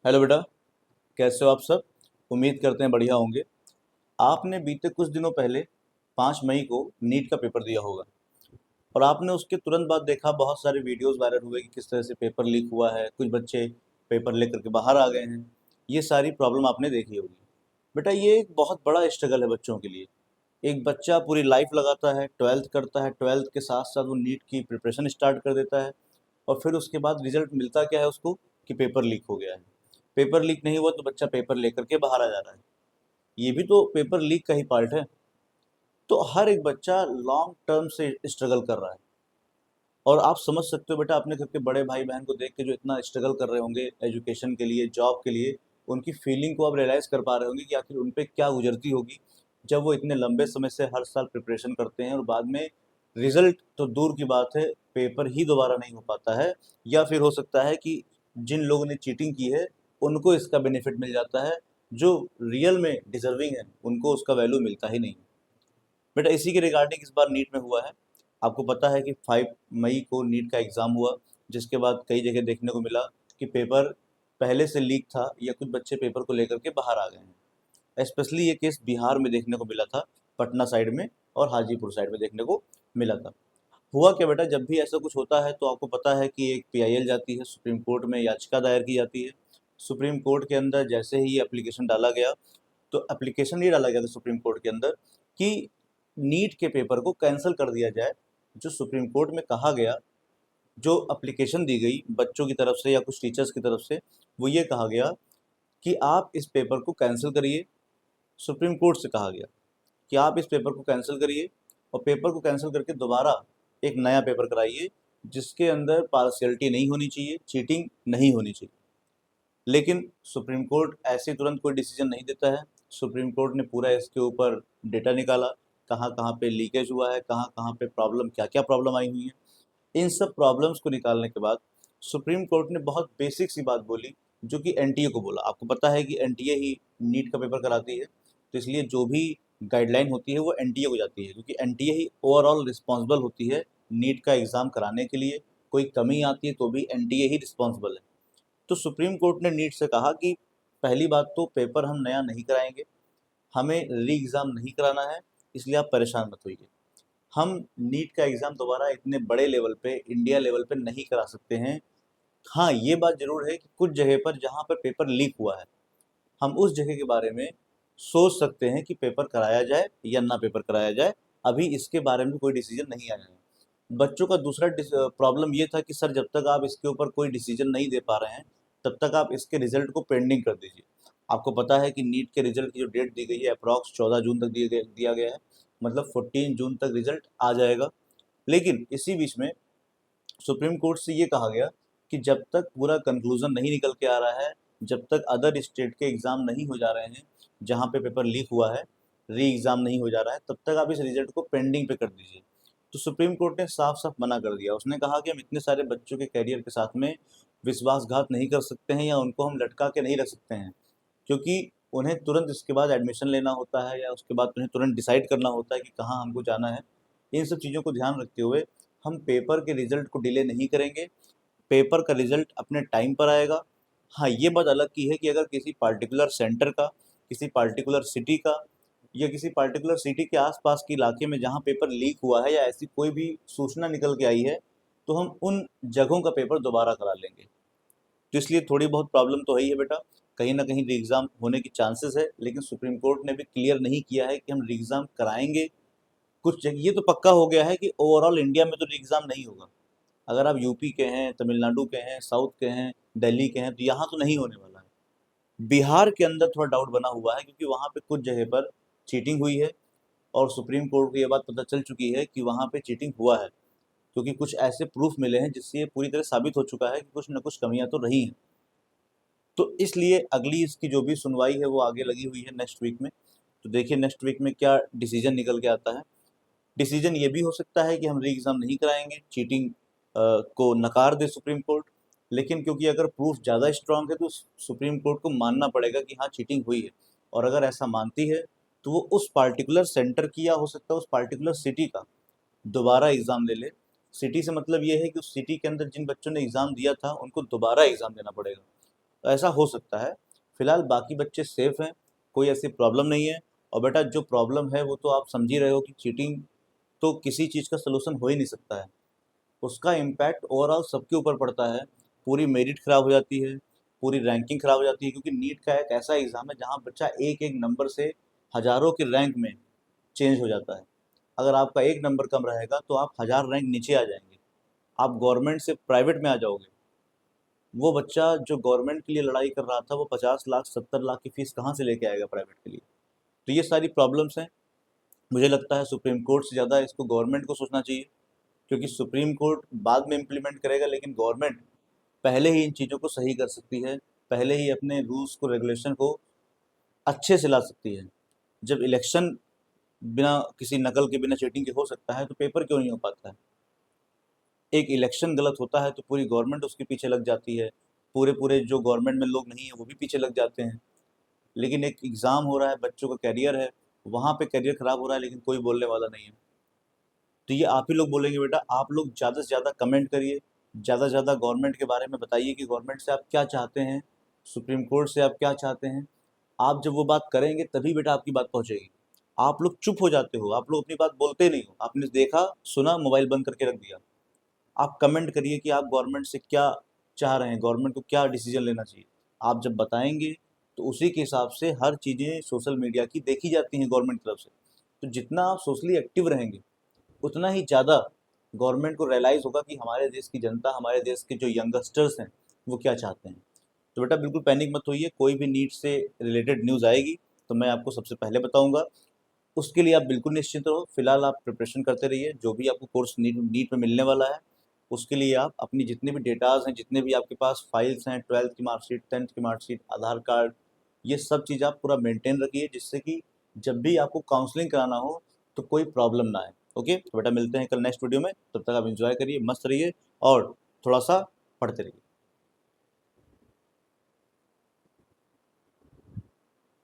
Hello बेटा। कैसे हो आप सब? उम्मीद करते हैं बढ़िया होंगे। आपने बीते कुछ दिनों पहले 5 मई को नीट का पेपर दिया होगा और आपने उसके तुरंत बाद देखा बहुत सारे वीडियोस वायरल हुए कि किस तरह से पेपर लीक हुआ है, कुछ बच्चे पेपर लेकर के बाहर आ गए हैं। ये सारी प्रॉब्लम आपने देखी होगी। बेटा, ये एक बहुत बड़ा स्ट्रगल है बच्चों के लिए। एक बच्चा पूरी लाइफ लगाता है, 12th करता है, 12th के साथ साथ वो नीट की प्रिपरेशन स्टार्ट कर देता है और फिर उसके बाद रिजल्ट मिलता क्या है उसको कि पेपर लीक हो गया है। पेपर लीक नहीं हुआ तो बच्चा पेपर लेकर के बाहर आ जा रहा है। ये भी तो पेपर लीक का ही पार्ट है। तो हर एक बच्चा लॉन्ग टर्म से स्ट्रगल कर रहा है। और आप समझ सकते हो बेटा, अपने घर के बड़े भाई बहन को देख के जो इतना स्ट्रगल कर रहे होंगे एजुकेशन के लिए, जॉब के लिए, उनकी फीलिंग को आप रियलाइज़ कर पा रहे होंगे कि आखिर उन पे क्या गुजरती होगी जब वो इतने लंबे समय से हर साल प्रिपरेशन करते हैं और बाद में रिजल्ट तो दूर की बात है, पेपर ही दोबारा नहीं हो पाता है। या फिर हो सकता है कि जिन लोगों ने चीटिंग की है उनको इसका बेनिफिट मिल जाता है, जो रियल में डिजर्विंग है उनको उसका वैल्यू मिलता ही नहीं। बेटा, इसी के रिगार्डिंग इस बार नीट में हुआ है। आपको पता है कि 5 मई को नीट का एग्ज़ाम हुआ, जिसके बाद कई जगह देखने को मिला कि पेपर पहले से लीक था या कुछ बच्चे पेपर को लेकर के बाहर आ गए हैं। स्पेशली ये केस बिहार में देखने को मिला था, पटना साइड में और हाजीपुर साइड में देखने को मिला था। हुआ क्या बेटा, जब भी ऐसा कुछ होता है तो आपको पता है कि एक पीआईएल जाती है, सुप्रीम कोर्ट में याचिका दायर की जाती है। सुप्रीम कोर्ट के अंदर जैसे ही ये एप्लीकेशन डाला गया, तो एप्लीकेशन ये डाला गया था सुप्रीम कोर्ट के अंदर कि नीट के पेपर को कैंसिल कर दिया जाए। जो सुप्रीम कोर्ट में कहा गया, जो एप्लीकेशन दी गई बच्चों की तरफ से या कुछ टीचर्स की तरफ से, वो ये कहा गया कि आप इस पेपर को कैंसिल करिए। सुप्रीम कोर्ट से कहा गया कि आप इस पेपर को कैंसिल करिए और पेपर को कैंसिल करके दोबारा एक नया पेपर कराइए, जिसके अंदर पार्शियलिटी नहीं होनी चाहिए, चीटिंग नहीं होनी चाहिए। लेकिन सुप्रीम कोर्ट ऐसे तुरंत कोई डिसीजन नहीं देता है। सुप्रीम कोर्ट ने पूरा इसके ऊपर डेटा निकाला, कहाँ कहाँ पे लीकेज हुआ है, कहाँ कहाँ पे प्रॉब्लम, क्या क्या प्रॉब्लम आई हुई है। इन सब प्रॉब्लम्स को निकालने के बाद सुप्रीम कोर्ट ने बहुत बेसिक सी बात बोली, जो कि एनटीए को बोला। आपको पता है कि एनटीए ही नीट का पेपर कराती है, तो इसलिए जो भी गाइडलाइन होती है वो एनटीए को जाती है, क्योंकि एनटीए ही ओवरऑल रिस्पॉन्सिबल होती है नीट का एग्ज़ाम कराने के लिए। कोई कमी आती है तो भी एनटीए ही रिस्पॉन्सिबल है। तो सुप्रीम कोर्ट ने नीट से कहा कि पहली बात तो पेपर हम नया नहीं कराएंगे, हमें री एग्ज़ाम नहीं कराना है, इसलिए आप परेशान मत होइए। हम नीट का एग्ज़ाम दोबारा इतने बड़े लेवल पे, इंडिया लेवल पे नहीं करा सकते हैं। हाँ, ये बात ज़रूर है कि कुछ जगह पर जहाँ पर पेपर लीक हुआ है, हम उस जगह के बारे में सोच सकते हैं कि पेपर कराया जाए या ना पेपर कराया जाए। अभी इसके बारे में कोई डिसीजन नहीं आया है। बच्चों का दूसरा प्रॉब्लम ये था कि सर, जब तक आप इसके ऊपर कोई डिसीजन नहीं दे पा रहे हैं, तब तक आप इसके रिजल्ट को पेंडिंग कर दीजिए। आपको पता है कि नीट के रिजल्ट की जो डेट दी गई है अप्रॉक्स 14 जून तक दिया गया है, मतलब 14 जून तक रिजल्ट आ जाएगा। लेकिन इसी बीच में सुप्रीम कोर्ट से ये कहा गया कि जब तक पूरा कंक्लूजन नहीं निकल के आ रहा है, जब तक अदर स्टेट के एग्ज़ाम नहीं हो जा रहे हैं जहाँ पे पेपर लीक हुआ है, री एग्ज़ाम नहीं हो जा रहा है, तब तक आप इस रिजल्ट को पेंडिंग पे कर दीजिए। तो सुप्रीम कोर्ट ने साफ साफ मना कर दिया। उसने कहा कि हम इतने सारे बच्चों के करियर के साथ में विश्वासघात नहीं कर सकते हैं या उनको हम लटका के नहीं रख सकते हैं, क्योंकि उन्हें तुरंत इसके बाद एडमिशन लेना होता है या उसके बाद उन्हें तुरंत डिसाइड करना होता है कि कहाँ हमको जाना है। इन सब चीज़ों को ध्यान रखते हुए हम पेपर के रिजल्ट को डिले नहीं करेंगे। पेपर का रिजल्ट अपने टाइम पर आएगा। हाँ, ये बात अलग की है कि अगर किसी पार्टिकुलर सेंटर का, किसी पार्टिकुलर सिटी का या किसी पार्टिकुलर सिटी के आसपास के इलाके में जहाँ पेपर लीक हुआ है या ऐसी कोई भी सूचना निकल के आई है, तो हम उन जगहों का पेपर दोबारा करा लेंगे। तो इसलिए थोड़ी बहुत प्रॉब्लम तो है ही है बेटा, कहीं ना कहीं री एग्ज़ाम होने की चांसेस है, लेकिन सुप्रीम कोर्ट ने भी क्लियर नहीं किया है कि हम री एग्ज़ाम कराएंगे। कुछ जगह ये तो पक्का हो गया है कि ओवरऑल इंडिया में तो री एग्ज़ाम नहीं होगा। अगर आप यूपी के हैं, तमिलनाडु के हैं, साउथ के हैं, दिल्ली के हैं, तो यहाँ तो नहीं होने वाला है। बिहार के अंदर थोड़ा डाउट बना हुआ है, क्योंकि वहाँ पे कुछ जगह पर चीटिंग हुई है और सुप्रीम कोर्ट को ये बात पता चल चुकी है कि वहाँ पे चीटिंग हुआ है, क्योंकि कुछ ऐसे प्रूफ मिले हैं जिससे ये पूरी तरह साबित हो चुका है कि कुछ न कुछ कमियां तो रही हैं। तो इसलिए अगली इसकी जो भी सुनवाई है वो आगे लगी हुई है नेक्स्ट वीक में। तो देखिए नेक्स्ट वीक में क्या डिसीजन निकल के आता है। डिसीजन ये भी हो सकता है कि हम री एग्ज़ाम नहीं कराएंगे, चीटिंग को नकार दे सुप्रीम कोर्ट। लेकिन क्योंकि अगर प्रूफ ज़्यादा स्ट्रांग है तो सुप्रीम कोर्ट को मानना पड़ेगा कि हाँ, चीटिंग हुई है। और अगर ऐसा मानती है तो वो उस पार्टिकुलर सेंटर की या हो सकता है उस पार्टिकुलर सिटी का दोबारा एग्ज़ाम ले ले। सिटी से मतलब ये है कि उस सिटी के अंदर जिन बच्चों ने एग्ज़ाम दिया था उनको दोबारा एग्ज़ाम देना पड़ेगा। तो ऐसा हो सकता है। फिलहाल बाकी बच्चे सेफ हैं, कोई ऐसी प्रॉब्लम नहीं है। और बेटा जो प्रॉब्लम है वो तो आप समझ ही रहे हो कि चीटिंग तो किसी चीज़ का सलूशन हो ही नहीं सकता है। उसका इम्पैक्ट ओवरऑल सबके ऊपर पड़ता है। पूरी मेरिट खराब हो जाती है, पूरी रैंकिंग खराब हो जाती है, क्योंकि नीट का एक ऐसा एग्ज़ाम है जहाँ बच्चा एक एक नंबर से हज़ारों की रैंक में चेंज हो जाता है। अगर आपका एक नंबर कम रहेगा तो आप हज़ार रैंक नीचे आ जाएंगे, आप गवर्नमेंट से प्राइवेट में आ जाओगे। वो बच्चा जो गवर्नमेंट के लिए लड़ाई कर रहा था वो 50 लाख 70 लाख की फीस कहाँ से लेके आएगा प्राइवेट के लिए। तो ये सारी प्रॉब्लम्स हैं। मुझे लगता है सुप्रीम कोर्ट से ज़्यादा इसको गवर्नमेंट को सोचना चाहिए, क्योंकि सुप्रीम कोर्ट बाद में इम्प्लीमेंट करेगा, लेकिन गवर्नमेंट पहले ही इन चीज़ों को सही कर सकती है, पहले ही अपने रूल्स को रेगुलेशन को अच्छे से ला सकती है। जब इलेक्शन बिना किसी नकल के, बिना चीटिंग के हो सकता है, तो पेपर क्यों नहीं हो पाता है। एक इलेक्शन गलत होता है तो पूरी गवर्नमेंट उसके पीछे लग जाती है, पूरे पूरे जो गवर्नमेंट में लोग नहीं है वो भी पीछे लग जाते हैं। लेकिन एक एग्ज़ाम हो रहा है, बच्चों का करियर है, वहाँ पे करियर खराब हो रहा है, लेकिन कोई बोलने वाला नहीं है। तो ये आप ही लोग बोलेंगे। बेटा आप लोग ज़्यादा से ज़्यादा कमेंट करिए, ज़्यादा से ज़्यादा गवर्नमेंट के बारे में बताइए कि गवर्नमेंट से आप क्या चाहते हैं, सुप्रीम कोर्ट से आप क्या चाहते हैं। आप जब वो बात करेंगे तभी बेटा आपकी बात पहुँचेगी। आप लोग चुप हो जाते हो, आप लोग अपनी बात बोलते नहीं हो, आपने देखा सुना मोबाइल बंद करके रख दिया। आप कमेंट करिए कि आप गवर्नमेंट से क्या चाह रहे हैं, गवर्नमेंट को क्या डिसीजन लेना चाहिए। आप जब बताएंगे तो उसी के हिसाब से हर चीज़ें सोशल मीडिया की देखी जाती हैं गवर्नमेंट की तरफ से। तो जितना आप सोशली एक्टिव रहेंगे उतना ही ज़्यादा गवर्नमेंट को रियलाइज़ होगा कि हमारे देश की जनता, हमारे देश के जो यंगस्टर्स हैं वो क्या चाहते हैं। तो बेटा बिल्कुल पैनिक मत होइए, कोई भी नीट से रिलेटेड न्यूज़ आएगी तो मैं आपको सबसे पहले बताऊंगा। उसके लिए आप बिल्कुल निश्चिंत रहो। फिलहाल आप प्रिपरेशन करते रहिए, जो भी आपको कोर्स नीट नीट में मिलने वाला है उसके लिए आप अपनी जितने भी डेटाज़ हैं, जितने भी आपके पास फाइल्स हैं, 12th की मार्कशीट, 10th की मार्कशीट, आधार कार्ड, ये सब चीज़ आप पूरा मेंटेन रखिए, जिससे कि जब भी आपको काउंसलिंग कराना हो तो कोई प्रॉब्लम ना आए। ओके, तो बेटा मिलते हैं कल नेक्स्ट वीडियो में। तब तक आप एंजॉय करिए, मस्त रहिए और थोड़ा सा पढ़ते रहिए।